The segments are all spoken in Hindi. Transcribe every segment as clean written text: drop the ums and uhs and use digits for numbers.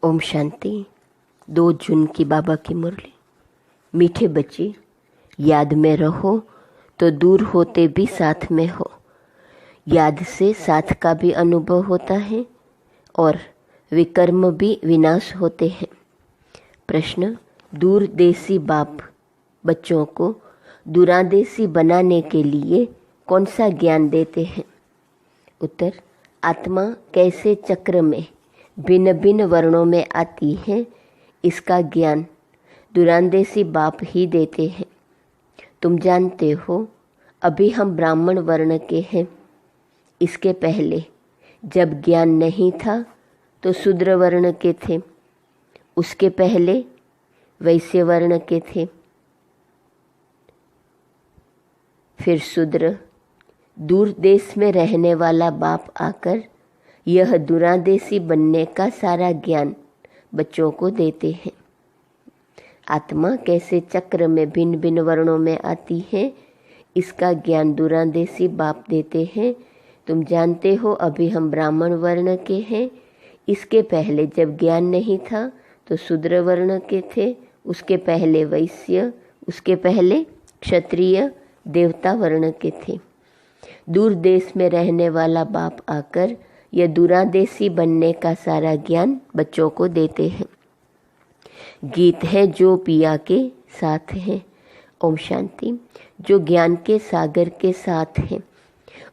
ओम शांति। 2 जून की बाबा की मुरली। मीठे बच्चे, याद में रहो तो दूर होते भी साथ में हो। याद से साथ का भी अनुभव होता है और विकर्म भी विनाश होते हैं। प्रश्न, दूरदेशी बाप बच्चों को दूरादेशी बनाने के लिए कौन सा ज्ञान देते हैं? उत्तर, आत्मा कैसे चक्र में भिन्न भिन्न वर्णों में आती है, इसका ज्ञान दूरादेशी बाप ही देते हैं। तुम जानते हो, अभी हम ब्राह्मण वर्ण के हैं। इसके पहले जब ज्ञान नहीं था तो शूद्र वर्ण के थे, उसके पहले वैश्य वर्ण के थे, फिर शूद्र। दूर देश में रहने वाला बाप आकर यह दूरादेशी बनने का सारा ज्ञान बच्चों को देते हैं। आत्मा कैसे चक्र में भिन्न भिन्न वर्णों में आती है, इसका ज्ञान दूरादेशी बाप देते हैं। तुम जानते हो, अभी हम ब्राह्मण वर्ण के हैं। इसके पहले जब ज्ञान नहीं था तो शूद्र वर्ण के थे, उसके पहले वैश्य, उसके पहले क्षत्रिय देवता वर्ण के थे। दूर देश में रहने वाला बाप आकर यह दूरादेशी बनने का सारा ज्ञान बच्चों को देते हैं। गीत है जो पिया के साथ है। ओम शांति। जो ज्ञान के सागर के साथ हैं,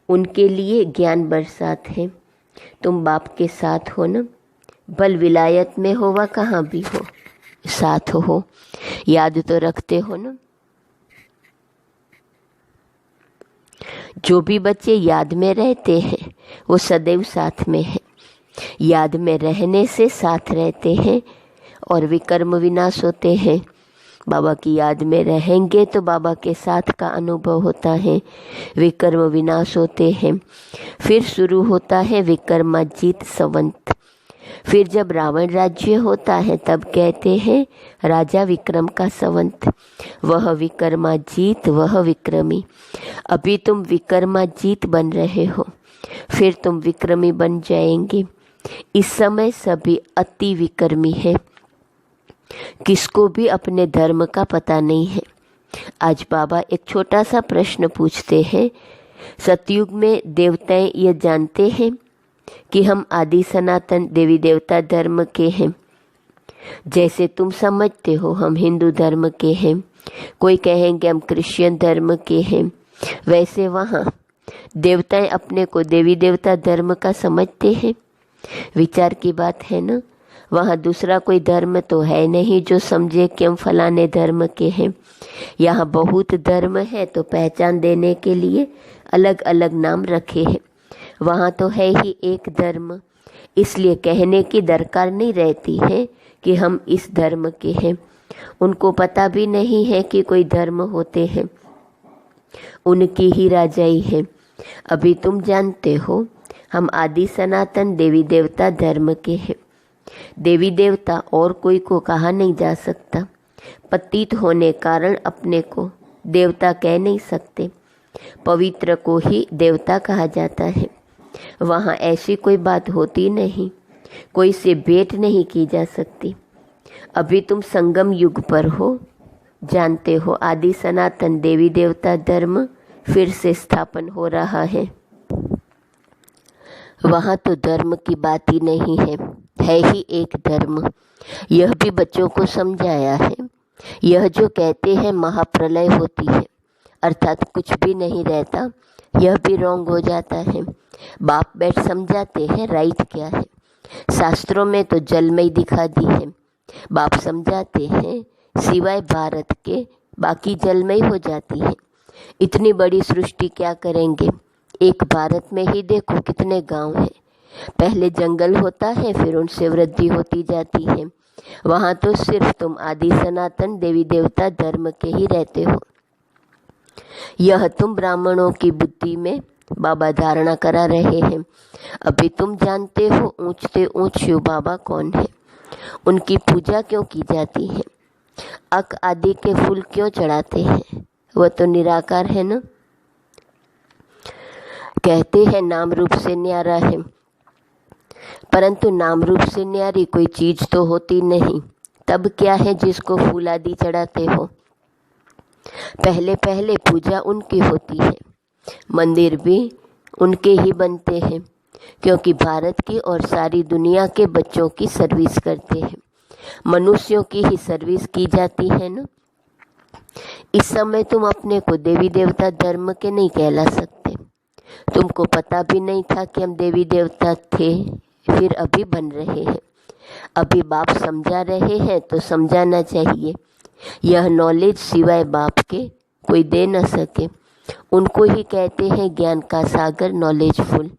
उनके लिए ज्ञान बरसात है। तुम बाप के साथ हो न, भल विलायत में हो व कहाँ भी हो, साथ हो। याद तो रखते हो न। जो भी बच्चे याद में रहते हैं वो सदैव साथ में है। याद में रहने से साथ रहते हैं और विकर्म विनाश होते हैं। बाबा की याद में रहेंगे तो बाबा के साथ का अनुभव होता है, विकर्म विनाश होते हैं। फिर शुरू होता है विकर्माजीत संवत। फिर जब रावण राज्य होता है तब कहते हैं राजा विक्रम का संवत। वह विकर्माजीत, वह विक्रमी। अभी तुम विकर्माजीत बन रहे हो, फिर तुम विक्रमी बन जाएंगे। इस समय सभी अति विकर्मी है, किसको भी अपने धर्म का पता नहीं है। आज बाबा एक छोटा सा प्रश्न पूछते हैं। सतयुग में देवताएं ये जानते हैं कि हम आदि सनातन देवी देवता धर्म के हैं। जैसे तुम समझते हो हम हिंदू धर्म के हैं, कोई कहेंगे हम क्रिश्चियन धर्म के हैं, वैसे वहाँ देवताएं अपने को देवी देवता धर्म का समझते हैं। विचार की बात है ना। वहाँ दूसरा कोई धर्म तो है नहीं जो समझे कि हम फलाने धर्म के हैं। यहाँ बहुत धर्म है तो पहचान देने के लिए अलग अलग नाम रखे हैं। वहाँ तो है ही एक धर्म, इसलिए कहने की दरकार नहीं रहती है कि हम इस धर्म के हैं। उनको पता भी नहीं है कि कोई धर्म होते हैं, उनकी ही राजाई है। अभी तुम जानते हो हम आदि सनातन देवी देवता धर्म के हैं। देवी देवता और कोई को कहा नहीं जा सकता। पतित होने कारण अपने को देवता कह नहीं सकते, पवित्र को ही देवता कहा जाता है। वहाँ ऐसी कोई बात होती नहीं, कोई से भेंट नहीं की जा सकती। अभी तुम संगम युग पर हो, जानते हो आदि सनातन देवी देवता धर्म फिर से स्थापन हो रहा है। वहाँ तो धर्म की बात ही नहीं है ही एक धर्म। यह भी बच्चों को समझाया है। यह जो कहते हैं महाप्रलय होती है, अर्थात कुछ भी नहीं रहता, यह भी रॉन्ग हो जाता है। बाप बैठ समझाते हैं राइट क्या है। शास्त्रों में तो जलमय दिखा दी है। बाप समझाते हैं सिवाय भारत के बाकी जलमय हो जाती है। इतनी बड़ी सृष्टि क्या करेंगे? एक भारत में ही देखो कितने गांव हैं। पहले जंगल होता है, फिर उनसे वृद्धि होती जाती है। वहाँ तो सिर्फ तुम आदि सनातन देवी देवता धर्म के ही रहते हो। यह तुम ब्राह्मणों की बुद्धि में बाबा धारणा करा रहे हैं। अभी तुम जानते हो ऊंचते ऊंच शिव बाबा कौन है, उनकी पूजा क्यों की जाती है, अक आदि के फूल क्यों चढ़ाते हैं। वह तो निराकार है ना। कहते हैं नाम रूप से न्यारा है, परंतु नाम रूप से न्यारी कोई चीज तो होती नहीं। तब क्या है जिसको फूल आदि चढ़ाते हो। पहले पहले पूजा उनकी होती है, मंदिर भी उनके ही बनते हैं, क्योंकि भारत की और सारी दुनिया के बच्चों की सर्विस करते हैं। मनुष्यों की ही सर्विस की जाती है ना। इस समय तुम अपने को देवी देवता धर्म के नहीं कहला सकते। तुमको पता भी नहीं था कि हम देवी देवता थे, फिर अभी बन रहे हैं। अभी बाप समझा रहे हैं तो समझाना चाहिए। यह नॉलेज सिवाय बाप के कोई दे न सके। उनको ही कहते हैं ज्ञान का सागर, नॉलेजफुल।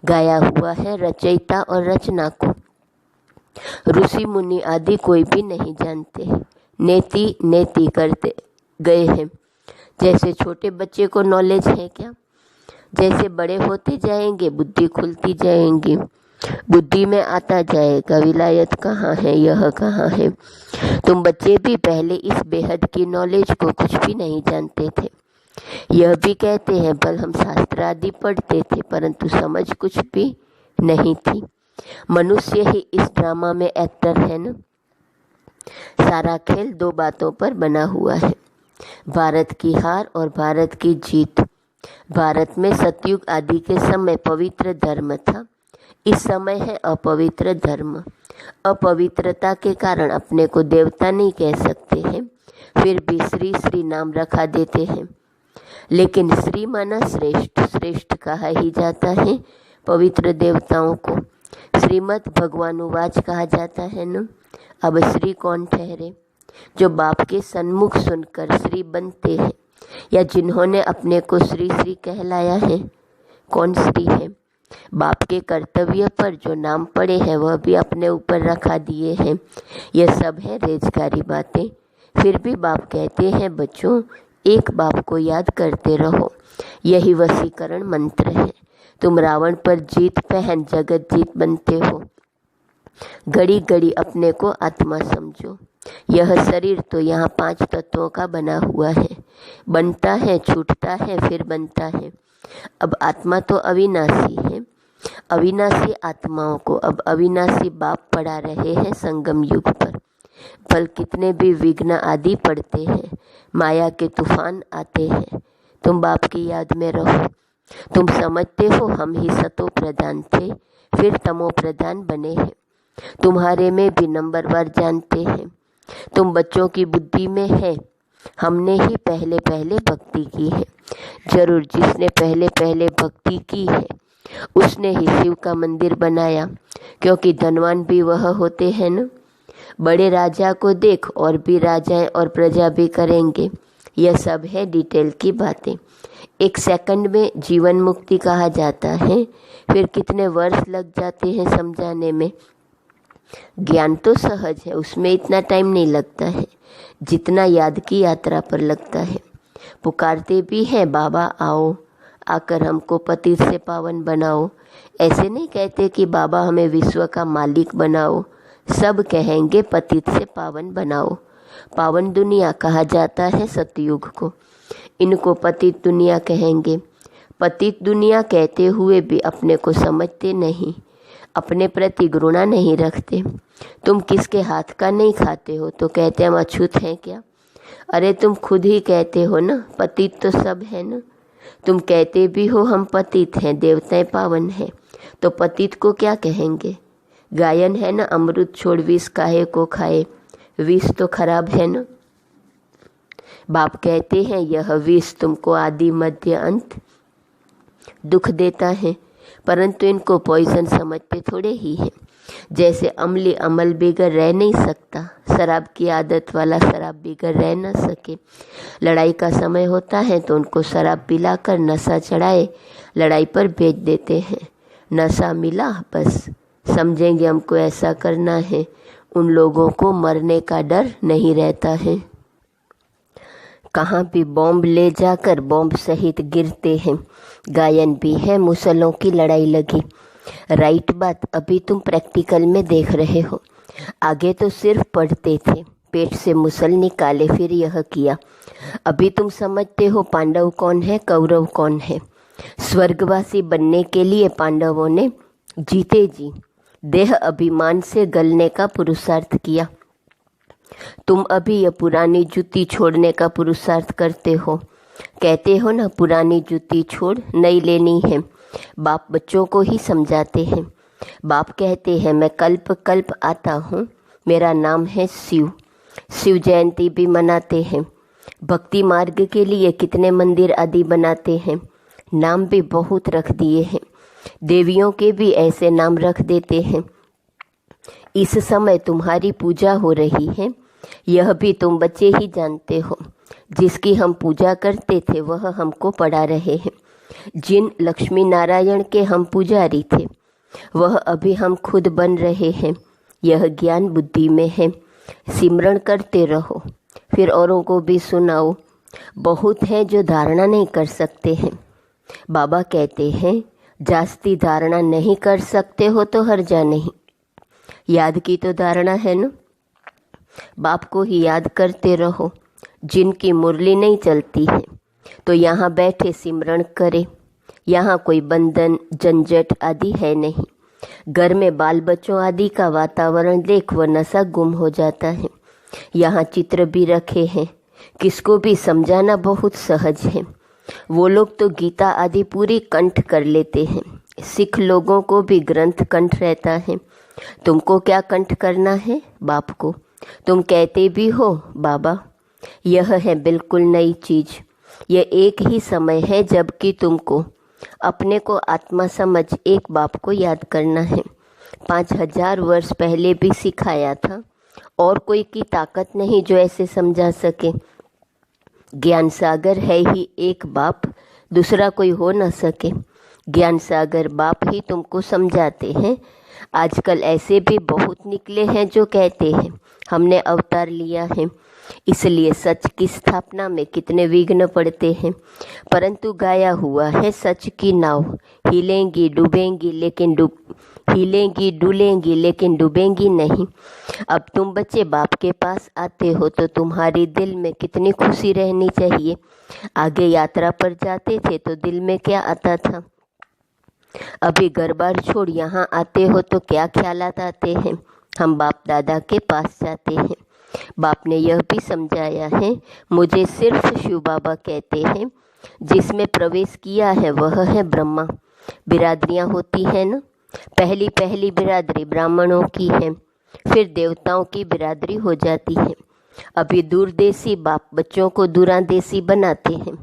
गाया हुआ है रचयिता और रचना को। ऋषि मुनि आदि कोई भी नहीं जानते, नेति नेति करते गए हैं। जैसे छोटे बच्चे को नॉलेज है क्या, जैसे बड़े होते जाएंगे बुद्धि खुलती जाएंगी, बुद्धि में आता जाएगा विलायत कहाँ है, यह कहाँ है। तुम बच्चे भी पहले इस बेहद की नॉलेज को कुछ भी नहीं जानते थे। यह भी कहते हैं बल हम शास्त्र आदि पढ़ते थे, परंतु समझ कुछ भी नहीं थी। मनुष्य ही इस ड्रामा में एक्टर है न। सारा खेल दो बातों पर बना हुआ है, भारत की हार और भारत की जीत। भारत में सतयुग आदि के समय पवित्र धर्म था, इस समय है अपवित्र धर्म। अपवित्रता के कारण अपने को देवता नहीं कह सकते हैं, फिर भी श्री श्री नाम रखा देते हैं। लेकिन श्री माना श्रेष्ठ, श्रेष्ठ कहा ही जाता है पवित्र देवताओं को। श्रीमद् भगवानुवाच कहा जाता है न। अब श्री कौन ठहरे, जो बाप के सन्मुख सुनकर श्री बनते हैं, या जिन्होंने अपने को श्री श्री कहलाया है। कौन श्री है? बाप के कर्तव्य पर जो नाम पड़े हैं वह भी अपने ऊपर रखा दिए हैं। यह सब है रेजगारी बातें। फिर भी बाप कहते हैं बच्चों, एक बाप को याद करते रहो, यही वशीकरण मंत्र है। तुम रावण पर जीत पहन जगत जीत बनते हो। घड़ी घड़ी अपने को आत्मा समझो। यह शरीर तो यहाँ 5 तत्वों का बना हुआ है, बनता है, छूटता है, फिर बनता है। अब आत्मा तो अविनाशी है। अविनाशी आत्माओं को अब अविनाशी बाप पढ़ा रहे हैं संगम युग पर। फल कितने भी विघ्न आदि पड़ते हैं, माया के तूफान आते हैं, तुम बाप की याद में रहो। तुम समझते हो हम ही सतो प्रधान थे, फिर तमो प्रधान बने हैं। तुम्हारे में भी नंबरवार जानते हैं। तुम बच्चों की बुद्धि में है, हमने ही पहले पहले भक्ति की है। जरूर जिसने पहले पहले भक्ति की है उसने ही शिव का मंदिर बनाया, क्योंकि धनवान भी वह होते हैं न। बड़े राजा को देख और भी राजाएं और प्रजा भी करेंगे। यह सब है डिटेल की बातें। 1 सेकंड में जीवन मुक्ति कहा जाता है, फिर कितने वर्ष लग जाते हैं समझाने में। ज्ञान तो सहज है, उसमें इतना टाइम नहीं लगता है जितना याद की यात्रा पर लगता है। पुकारते भी हैं बाबा आओ, आकर हमको पतित से पावन बनाओ। ऐसे नहीं कहते कि बाबा हमें विश्व का मालिक बनाओ, सब कहेंगे पतित से पावन बनाओ। पावन दुनिया कहा जाता है सतयुग को, इनको पतित दुनिया कहेंगे। पतित दुनिया कहते हुए भी अपने को समझते नहीं, अपने प्रति घृणा नहीं रखते। तुम किसके हाथ का नहीं खाते हो तो कहते हम अछूत हैं क्या? अरे तुम खुद ही कहते हो ना, पतित तो सब है ना। तुम कहते भी हो हम पतित हैं, देवताएं पावन हैं, तो पतित को क्या कहेंगे? गायन है ना, अमृत छोड़ विष काहे को खाए, विष तो खराब है ना। बाप कहते हैं यह विष तुमको आदि मध्य अंत दुख देता है, परंतु इनको पॉइजन समझते थोड़े ही है। जैसे अमली अमल बिगर रह नहीं सकता, शराब की आदत वाला शराब बिगर रह न सके। लड़ाई का समय होता है तो उनको शराब पिलाकर नशा चढ़ाए लड़ाई पर भेज देते हैं। नशा मिला बस समझेंगे हमको ऐसा करना है। उन लोगों को मरने का डर नहीं रहता है। कहाँ भी बॉम्ब ले जाकर बॉम्ब सहित गिरते हैं। गायन भी है, मुसलों की लड़ाई लगी। राइट बात अभी तुम प्रैक्टिकल में देख रहे हो। आगे तो सिर्फ पढ़ते थे, पेट से मुसल निकाले फिर यह किया। अभी तुम समझते हो पांडव कौन है, कौरव कौन है। स्वर्गवासी बनने के लिए पांडवों ने जीते जी देह अभिमान से गलने का पुरुषार्थ किया। तुम अभी यह पुरानी जूती छोड़ने का पुरुषार्थ करते हो। कहते हो ना, पुरानी जूती छोड़ नई लेनी है। बाप बच्चों को ही समझाते हैं। बाप कहते हैं, मैं कल्प कल्प आता हूँ, मेरा नाम है शिव। शिव जयंती भी मनाते हैं। भक्ति मार्ग के लिए कितने मंदिर आदि बनाते हैं, नाम भी बहुत रख दिए हैं। देवियों के भी ऐसे नाम रख देते हैं। इस समय तुम्हारी पूजा हो रही है, यह भी तुम बच्चे ही जानते हो। जिसकी हम पूजा करते थे वह हमको पढ़ा रहे हैं। जिन लक्ष्मी नारायण के हम पुजारी थे वह अभी हम खुद बन रहे हैं। यह ज्ञान बुद्धि में है। सिमरण करते रहो, फिर औरों को भी सुनाओ। बहुत हैं जो धारणा नहीं कर सकते हैं। बाबा कहते हैं, जास्ती धारणा नहीं कर सकते हो तो हर्जा नहीं। याद की तो धारणा है ना। बाप को ही याद करते रहो। जिनकी मुरली नहीं चलती है तो यहाँ बैठे सिमरण करे। यहाँ कोई बंधन झंझट आदि है नहीं। घर में बाल बच्चों आदि का वातावरण देख वह नशा गुम हो जाता है। यहाँ चित्र भी रखे हैं, किसको भी समझाना बहुत सहज है। वो लोग तो गीता आदि पूरी कंठ कर लेते हैं। सिख लोगों को भी ग्रंथ कंठ रहता है। तुमको क्या कंठ करना है? बाप को। तुम कहते भी हो बाबा, यह है बिल्कुल नई चीज। यह एक ही समय है जबकि तुमको अपने को आत्मा समझ एक बाप को याद करना है। 5000 वर्ष पहले भी सिखाया था, और कोई की ताकत नहीं जो ऐसे समझा सके। ज्ञान सागर है ही एक बाप, दूसरा कोई हो न सके। ज्ञान सागर बाप ही तुमको समझाते हैं। आजकल ऐसे भी बहुत निकले हैं जो कहते हैं हमने अवतार लिया है, इसलिए सच की स्थापना में कितने विघ्न पड़ते हैं। परंतु गाया हुआ है, सच की नाव हिलेंगी डूबेंगी लेकिन डूबेंगी नहीं। अब तुम बच्चे बाप के पास आते हो तो तुम्हारे दिल में कितनी खुशी रहनी चाहिए। आगे यात्रा पर जाते थे तो दिल में क्या आता था? अभी घर बार छोड़ यहाँ आते हो तो क्या ख्यालात आते हैं? हम बाप दादा के पास जाते हैं। बाप ने यह भी समझाया है, मुझे सिर्फ शिव बाबा कहते हैं। जिसमें प्रवेश किया है वह है ब्रह्मा। बिरादरियाँ होती हैं ना, पहली पहली बिरादरी ब्राह्मणों की है, फिर देवताओं की बिरादरी हो जाती है। अभी दूरदेशी बाप बच्चों को दूरादेशी बनाते हैं।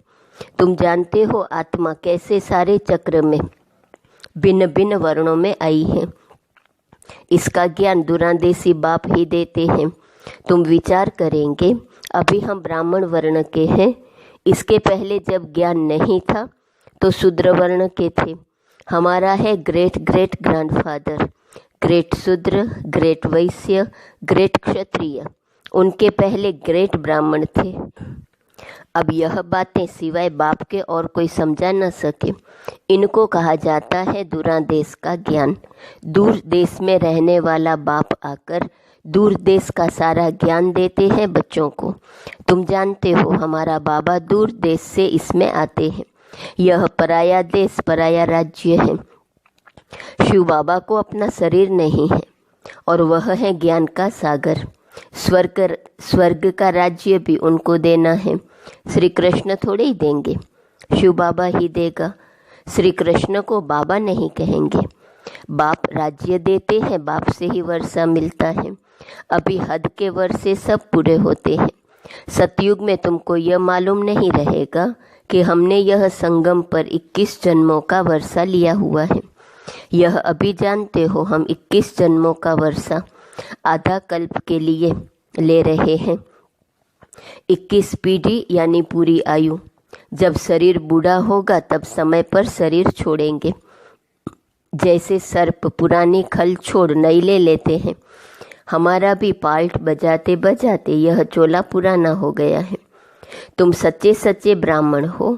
तुम जानते हो आत्मा कैसे सारे चक्र में भिन्न भिन्न वर्णों में आई है। इसका ज्ञान दूरादेशी बाप ही देते हैं। तुम विचार करेंगे, अभी हम ब्राह्मण वर्ण के हैं। इसके पहले जब ज्ञान नहीं था तो शूद्र वर्ण के थे। हमारा है ग्रेट ग्रेट ग्रैंडफादर, ग्रेट शूद्र, ग्रेट वैश्य, ग्रेट क्षत्रिय। उनके पहले ग्रेट ब्राह्मण थे। अब यह बातें सिवाय बाप के और कोई समझा न सके। इनको कहा जाता है दूरादेश का ज्ञान। दूर देश में रहने वाला बाप आकर दूर देश का सारा ज्ञान देते हैं बच्चों को। तुम जानते हो हमारा बाबा दूर देश से इसमें आते हैं। यह पराया देश, पराया राज्य है। शिव बाबा को अपना शरीर नहीं है और वह है ज्ञान का सागर। स्वर्ग का राज्य भी उनको देना है। श्री कृष्ण थोड़े ही देंगे, शिव बाबा ही देगा। श्री कृष्ण को बाबा नहीं कहेंगे। बाप राज्य देते हैं, बाप से ही वर्षा मिलता है। अभी हद के वर्षे सब पूरे होते हैं। सतयुग में तुमको यह मालूम नहीं रहेगा कि हमने यह संगम पर 21 जन्मों का वर्षा लिया हुआ है। यह अभी जानते हो हम 21 जन्मों का वर्षा आधा कल्प के लिए ले रहे हैं। 21 पीढ़ी यानी पूरी आयु। जब शरीर बूढ़ा होगा तब समय पर शरीर छोड़ेंगे। जैसे सर्प पुरानी खल छोड़ नई ले लेते हैं, हमारा भी पाल्ट बजाते बजाते यह चोला पुराना हो गया है। तुम सच्चे सच्चे ब्राह्मण हो,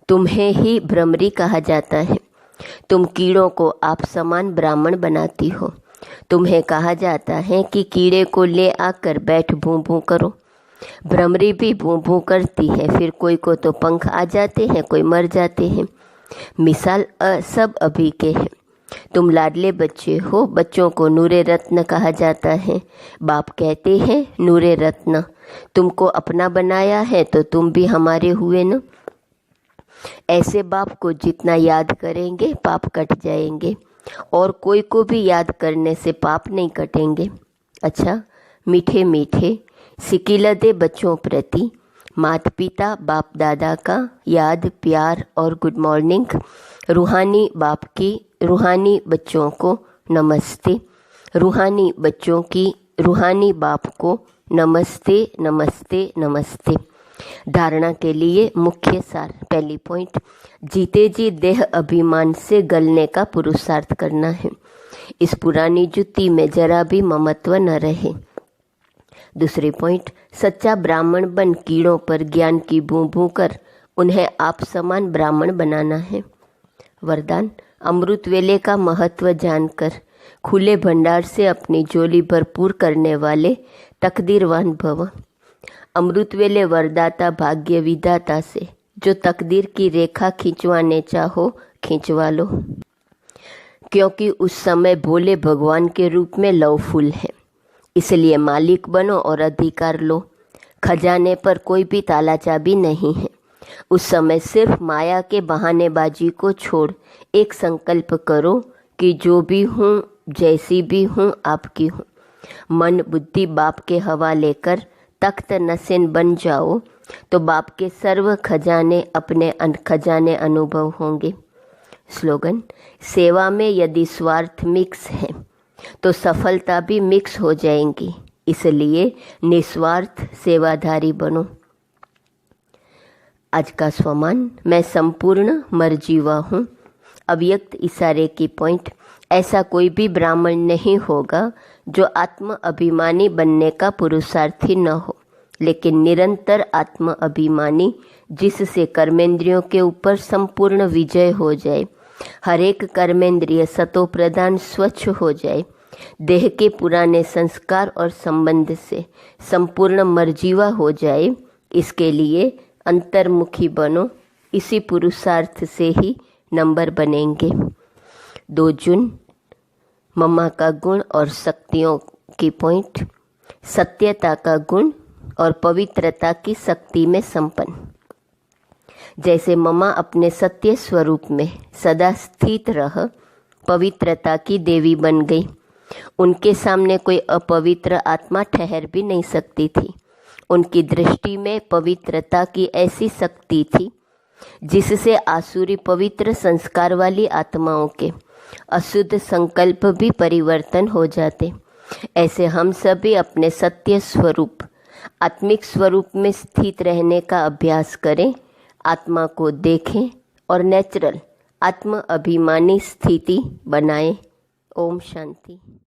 तुम्हें ही भ्रमरी कहा जाता है। तुम कीड़ों को आप समान ब्राह्मण बनाती हो। तुम्हें कहा जाता है कि कीड़े को ले आकर बैठ भूं भूं करो। भ्रमरी भी भूं भूं करती है, फिर कोई को तो पंख आ जाते हैं, कोई मर जाते हैं। मिसाल सब अभी के हैं। तुम लाडले बच्चे हो, बच्चों को नूरे रत्न कहा जाता है। बाप कहते हैं नूरे रत्न, तुमको अपना बनाया है तो तुम भी हमारे हुए न। ऐसे बाप को जितना याद करेंगे पाप कट जाएंगे, और कोई को भी याद करने से पाप नहीं कटेंगे। अच्छा, मीठे मीठे सिकिलदे बच्चों प्रति माता पिता बाप दादा का याद, प्यार और गुड मॉर्निंग। रूहानी बाप की रूहानी बच्चों को नमस्ते। रूहानी बच्चों की रूहानी बाप को नमस्ते नमस्ते नमस्ते। धारणा के लिए मुख्य सार। पहली पॉइंट, जीते जी देह अभिमान से गलने का पुरुषार्थ करना है। इस पुरानी जुत्ती में जरा भी ममत्व न रहे। दूसरी पॉइंट, सच्चा ब्राह्मण बन कीड़ों पर ज्ञान की बूं बूं कर उन्हें आप समान ब्राह्मण बनाना है। वरदान, अमृत वेले का महत्व जानकर खुले भंडार से अपनी झोली भरपूर करने वाले तकदीरवान भव। अमृत वेले वरदाता भाग्य विधाता से जो तकदीर की रेखा खींचवाने चाहो खींचवा लो, क्योंकि उस समय भोले भगवान के रूप में लव फूल है। इसलिए मालिक बनो और अधिकार लो। खजाने पर कोई भी ताला चाबी नहीं है। उस समय सिर्फ माया के बहानेबाजी को छोड़ एक संकल्प करो कि जो भी हूँ, जैसी भी हूँ, आपकी हूँ। मन बुद्धि बाप के हवाले कर तख्त नसीन बन जाओ तो बाप के सर्व खजाने अपने खजाने अनुभव होंगे। स्लोगन, सेवा में यदि स्वार्थ मिक्स है तो सफलता भी मिक्स हो जाएंगी, इसलिए निस्वार्थ सेवाधारी बनो। आज का स्वमान, मैं संपूर्ण मरजीवा हूँ। अव्यक्त इशारे की पॉइंट, ऐसा कोई भी ब्राह्मण नहीं होगा जो आत्म अभिमानी बनने का पुरुषार्थी न हो, लेकिन निरंतर आत्म अभिमानी, जिससे कर्मेंद्रियों के ऊपर संपूर्ण विजय हो जाए, हर एक कर्मेंद्रिय सतो प्रधान स्वच्छ हो जाए, देह के पुराने संस्कार और संबंध से संपूर्ण मर्जीवा हो जाए। इसके लिए अंतर्मुखी बनो। इसी पुरुषार्थ से ही नंबर बनेंगे। 2 जून, मम्मा का गुण और शक्तियों की पॉइंट, सत्यता का गुण और पवित्रता की शक्ति में संपन्न। जैसे मम्मा अपने सत्य स्वरूप में सदा स्थित रह पवित्रता की देवी बन गई, उनके सामने कोई अपवित्र आत्मा ठहर भी नहीं सकती थी। उनकी दृष्टि में पवित्रता की ऐसी शक्ति थी जिससे आसुरी पवित्र संस्कार वाली आत्माओं के अशुद्ध संकल्प भी परिवर्तन हो जाते। ऐसे हम सभी अपने सत्य स्वरूप आत्मिक स्वरूप में स्थित रहने का अभ्यास करें, आत्मा को देखें और नेचुरल आत्म अभिमानी स्थिति बनाएं। ओम शांति।